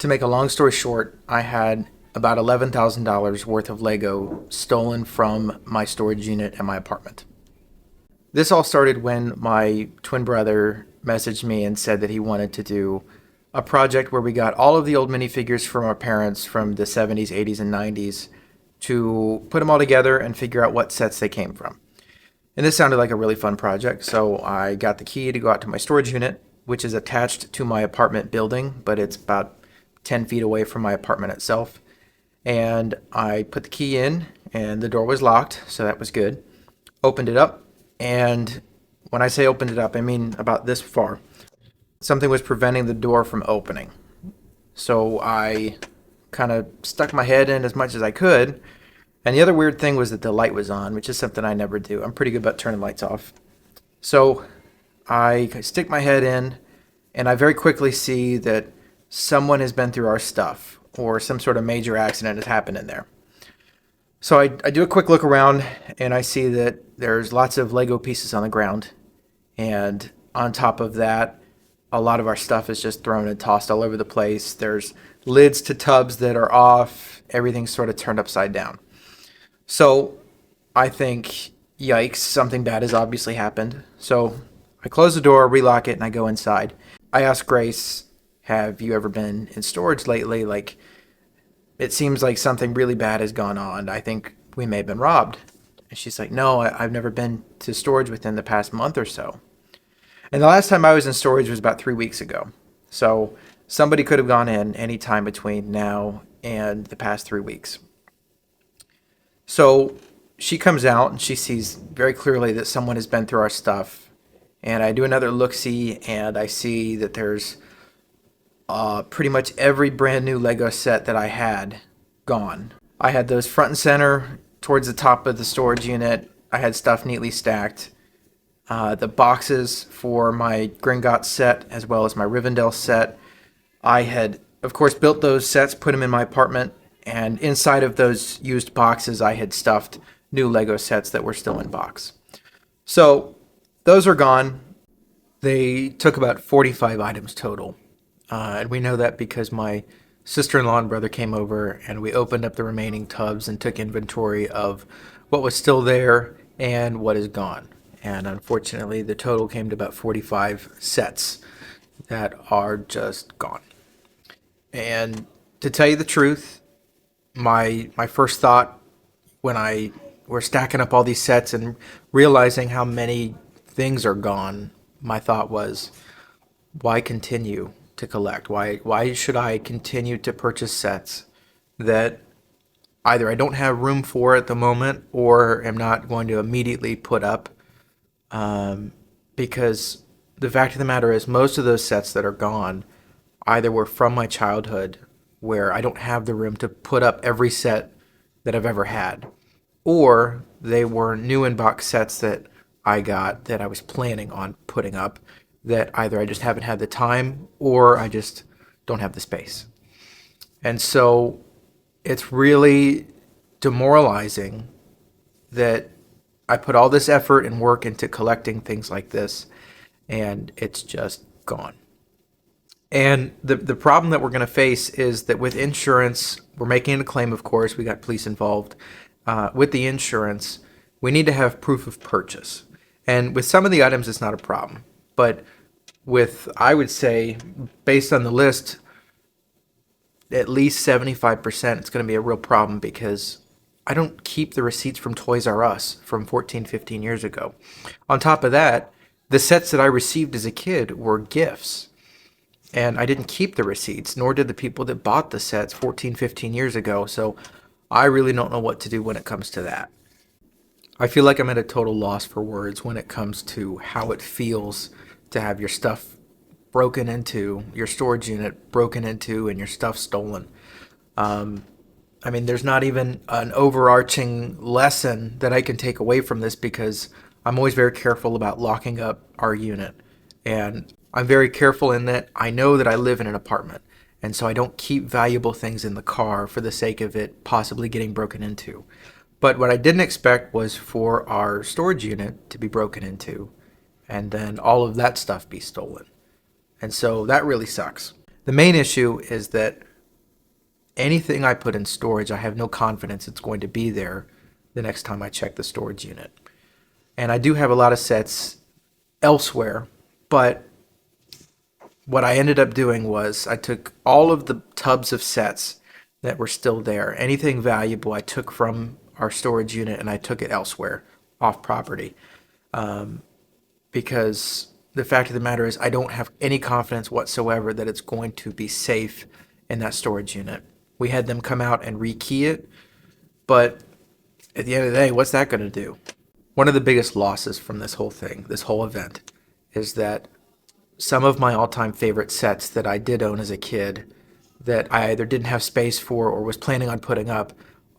To make a long story short, I had about $11,000 worth of Lego stolen from my storage unit in my apartment. This all started when my twin brother messaged me and said that he wanted to do a project where we got all of the old minifigures from our parents from the 70s, 80s, and 90s to put them all together and figure out what sets they came from. And this sounded like a really fun project, so I got the key to go out to my storage unit, which is attached to my apartment building, but it's about 10 feet away from my apartment itself. And I put the key in, and the door was locked, so that was good. Opened it up, and when I say opened it up, I mean about this far. Something was preventing the door from opening. So I kind of stuck my head in as much as I could. And the other weird thing was that the light was on, which is something I never do. I'm pretty good about turning lights off. So I stick my head in, and I very quickly see that someone has been through our stuff, or some sort of major accident has happened in there. So I do a quick look around, and I see that there's lots of Lego pieces on the ground. And on top of that, a lot of our stuff is just thrown and tossed all over the place. There's lids to tubs that are off. Everything's sort of turned upside down. So I think, yikes, something bad has obviously happened. So I close the door, relock it, and I go inside. I ask Grace, have you ever been in storage lately? Like, it seems like something really bad has gone on. I think we may have been robbed. And she's like, no, I've never been to storage within the past month or so. And the last time I was in storage was about 3 weeks ago. So somebody could have gone in any time between now and the past 3 weeks. So she comes out and she sees very clearly that someone has been through our stuff. And I do another look-see, and I see that there's pretty much every brand new Lego set that I had gone. I had those front and center towards the top of the storage unit. I had stuff neatly stacked. The boxes for my Gringotts set as well as my Rivendell set. I had, of course, built those sets, put them in my apartment, and inside of those used boxes I had stuffed new Lego sets that were still in box. So those are gone. They took about 45 items total. And we know that because my sister-in-law and brother came over and we opened up the remaining tubs and took inventory of what was still there and what is gone. And unfortunately, the total came to about 45 sets that are just gone. And to tell you the truth, my first thought when I were stacking up all these sets and realizing how many things are gone, my thought was, why continue to collect? Why should I continue to purchase sets that either I don't have room for at the moment or am not going to immediately put up? Because the fact of the matter is most of those sets that are gone either were from my childhood where I don't have the room to put up every set that I've ever had, or they were new in-box sets that I got that I was planning on putting up that either I just haven't had the time or I just don't have the space. And so it's really demoralizing that I put all this effort and work into collecting things like this, and it's just gone. And the problem that we're going to face is that with insurance, we're making a claim, of course, we got police involved. With the insurance, we need to have proof of purchase. And with some of the items, it's not a problem. But with, I would say, based on the list, at least 75%, it's going to be a real problem because I don't keep the receipts from Toys R Us from 14, 15 years ago. On top of that, the sets that I received as a kid were gifts. And I didn't keep the receipts, nor did the people that bought the sets 14, 15 years ago. So I really don't know what to do when it comes to that. I feel like I'm at a total loss for words when it comes to how it feels to have your stuff broken into, your storage unit broken into, and your stuff stolen. I mean, there's not even an overarching lesson that I can take away from this because I'm always very careful about locking up our unit. And I'm very careful in that I know that I live in an apartment. And so I don't keep valuable things in the car for the sake of it possibly getting broken into. But what I didn't expect was for our storage unit to be broken into and then all of that stuff be stolen. And so that really sucks. The main issue is that anything I put in storage, I have no confidence it's going to be there the next time I check the storage unit. And I do have a lot of sets elsewhere, but what I ended up doing was I took all of the tubs of sets that were still there. Anything valuable I took from our storage unit and I took it elsewhere, off property. Because the fact of the matter is I don't have any confidence whatsoever that it's going to be safe in that storage unit. We had them come out and rekey it, but at the end of the day, what's that going to do? One of the biggest losses from this whole thing, this whole event, is that some of my all-time favorite sets that I did own as a kid that I either didn't have space for or was planning on putting up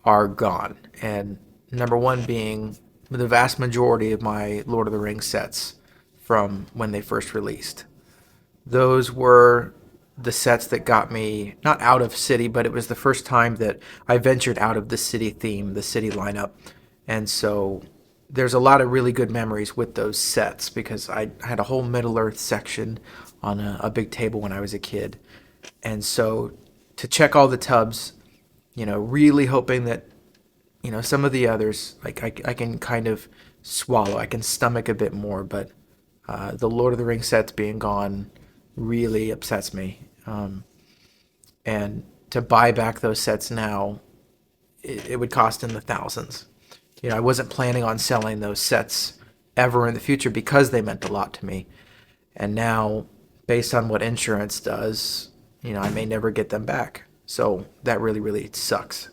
are gone. And number one being the vast majority of my Lord of the Rings sets from when they first released. Those were the sets that got me not out of city, but it was the first time that I ventured out of the city theme, the city lineup. And so there's a lot of really good memories with those sets because I had a whole Middle Earth section on a big table when I was a kid. And so to check all the tubs, really hoping that, some of the others, like I can kind of swallow, I can stomach a bit more, but the Lord of the Rings sets being gone really upsets me. And to buy back those sets now, it would cost in the thousands. I wasn't planning on selling those sets ever in the future because they meant a lot to me. And now, based on what insurance does, I may never get them back. So that really, really sucks.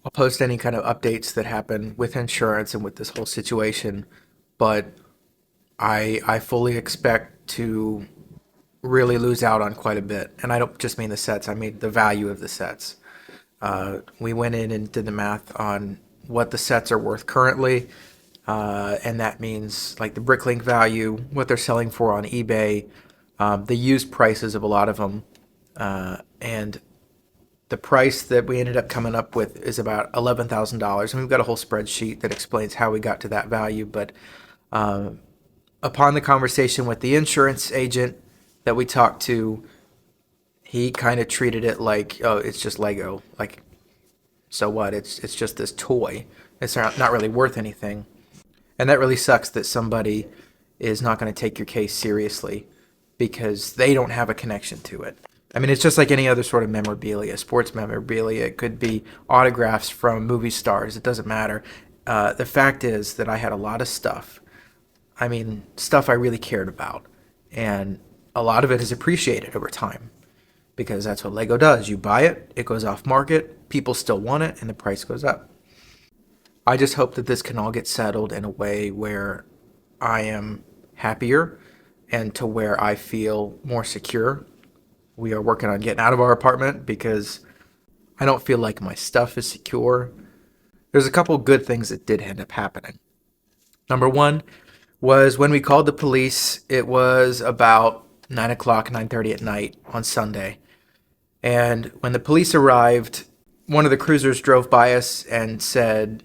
I'll post any kind of updates that happen with insurance and with this whole situation, but I fully expect to really lose out on quite a bit. And I don't just mean the sets, I mean the value of the sets. We went in and did the math on what the sets are worth currently, and that means like the Bricklink value, what they're selling for on eBay, the used prices of a lot of them, and the price that we ended up coming up with is about $11,000. And we've got a whole spreadsheet that explains how we got to that value. But upon the conversation with the insurance agent that we talked to, he kind of treated it like, oh, it's just Lego. Like, so what? It's just this toy. It's not really worth anything. And that really sucks that somebody is not going to take your case seriously because they don't have a connection to it. I mean, it's just like any other sort of memorabilia, sports memorabilia. It could be autographs from movie stars. It doesn't matter. The fact is that I had a lot of stuff. I mean, stuff I really cared about. And a lot of it is appreciated over time because that's what Lego does. You buy it, it goes off market, people still want it, and the price goes up. I just hope that this can all get settled in a way where I am happier and to where I feel more secure. We are working on getting out of our apartment because I don't feel like my stuff is secure. There's a couple good things that did end up happening. Number one was when we called the police, it was about 9 o'clock, 9:30 at night on Sunday. And when the police arrived, one of the cruisers drove by us and said,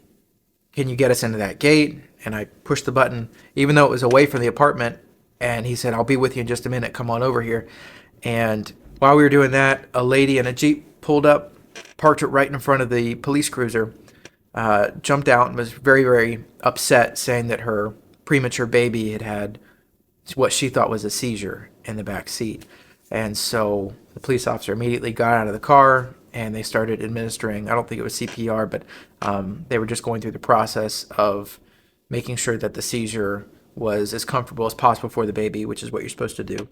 "Can you get us into that gate?" And I pushed the button, even though it was away from the apartment. And he said, "I'll be with you in just a minute. Come on over here." And while we were doing that, a lady in a Jeep pulled up, parked it right in front of the police cruiser, jumped out and was very, very upset, saying that her premature baby had had what she thought was a seizure in the back seat. And so the police officer immediately got out of the car and they started administering, I don't think it was CPR, but they were just going through the process of making sure that the seizure was as comfortable as possible for the baby, which is what you're supposed to do.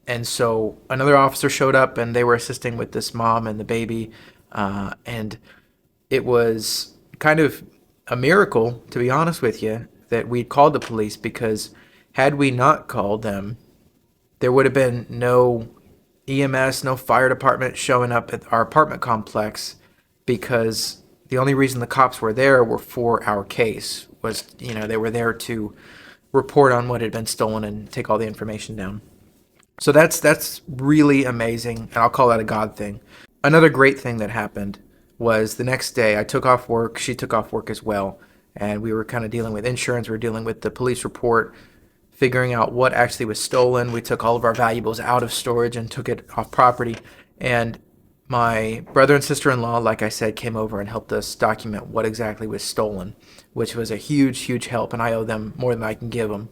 And so another officer showed up and they were assisting with this mom and the baby. And it was kind of a miracle, to be honest with you, that we'd called the police because had we not called them, there would have been no EMS, no fire department showing up at our apartment complex because the only reason the cops were there were for our case. Was, they were there to report on what had been stolen and take all the information down. So that's really amazing, and I'll call that a God thing. Another great thing that happened was the next day I took off work, she took off work as well, and we were kind of dealing with insurance, we were dealing with the police report, figuring out what actually was stolen. We took all of our valuables out of storage and took it off property, and My brother and sister-in-law, like I said, came over and helped us document what exactly was stolen, which was a huge, huge help, and I owe them more than I can give them.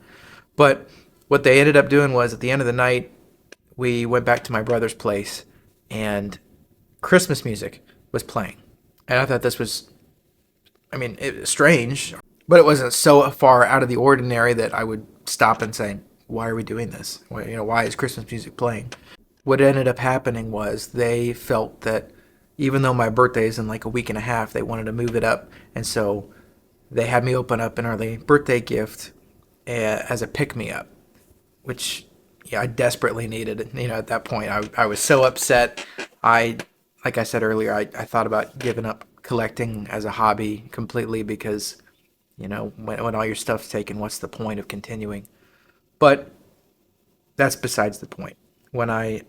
But what they ended up doing was, at the end of the night, we went back to my brother's place, and Christmas music was playing. And I thought this was, I mean, it was strange, but it wasn't so far out of the ordinary that I would stop and say, why are we doing this? Why is Christmas music playing? What ended up happening was they felt that even though my birthday is in like a week and a half, they wanted to move it up. And so they had me open up an early birthday gift as a pick-me-up, which, yeah, I desperately needed. At that point, I was so upset. Like I said earlier, I thought about giving up collecting as a hobby completely because, when all your stuff's taken, what's the point of continuing? But that's besides the point. When I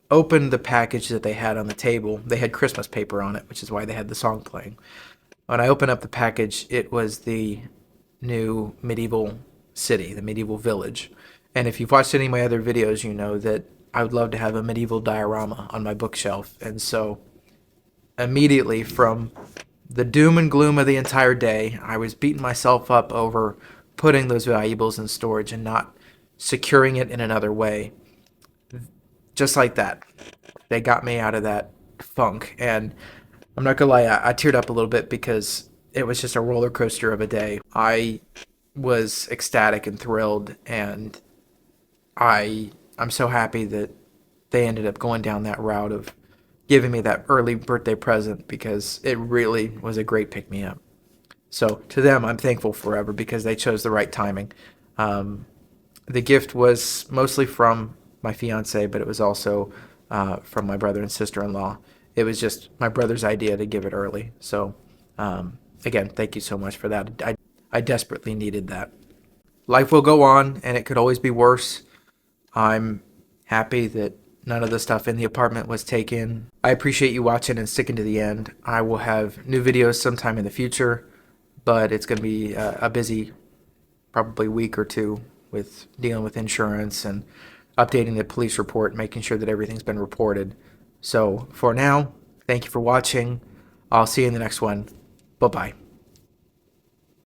opened the package that they had on the table, they had Christmas paper on it, which is why they had the song playing. When I opened up the package, it was the new medieval city, the medieval village. And if you've watched any of my other videos, you know that I would love to have a medieval diorama on my bookshelf. And so immediately, from the doom and gloom of the entire day, I was beating myself up over putting those valuables in storage and not securing it in another way. Just like that, they got me out of that funk. And I'm not gonna lie, I teared up a little bit because it was just a roller coaster of a day. I was ecstatic and thrilled, and I'm so happy that they ended up going down that route of giving me that early birthday present, because it really was a great pick-me-up. So to them, I'm thankful forever because they chose the right timing. The gift was mostly from my fiance, but it was also from my brother and sister-in-law. It was just my brother's idea to give it early. So again, thank you so much for that. I desperately needed that. Life will go on, and it could always be worse. I'm happy that none of the stuff in the apartment was taken. I appreciate you watching and sticking to the end. I will have new videos sometime in the future, but it's going to be a busy, probably week or two, with dealing with insurance and updating the police report, making sure that everything's been reported. So for now, thank you for watching. I'll see you in the next one. Bye-bye.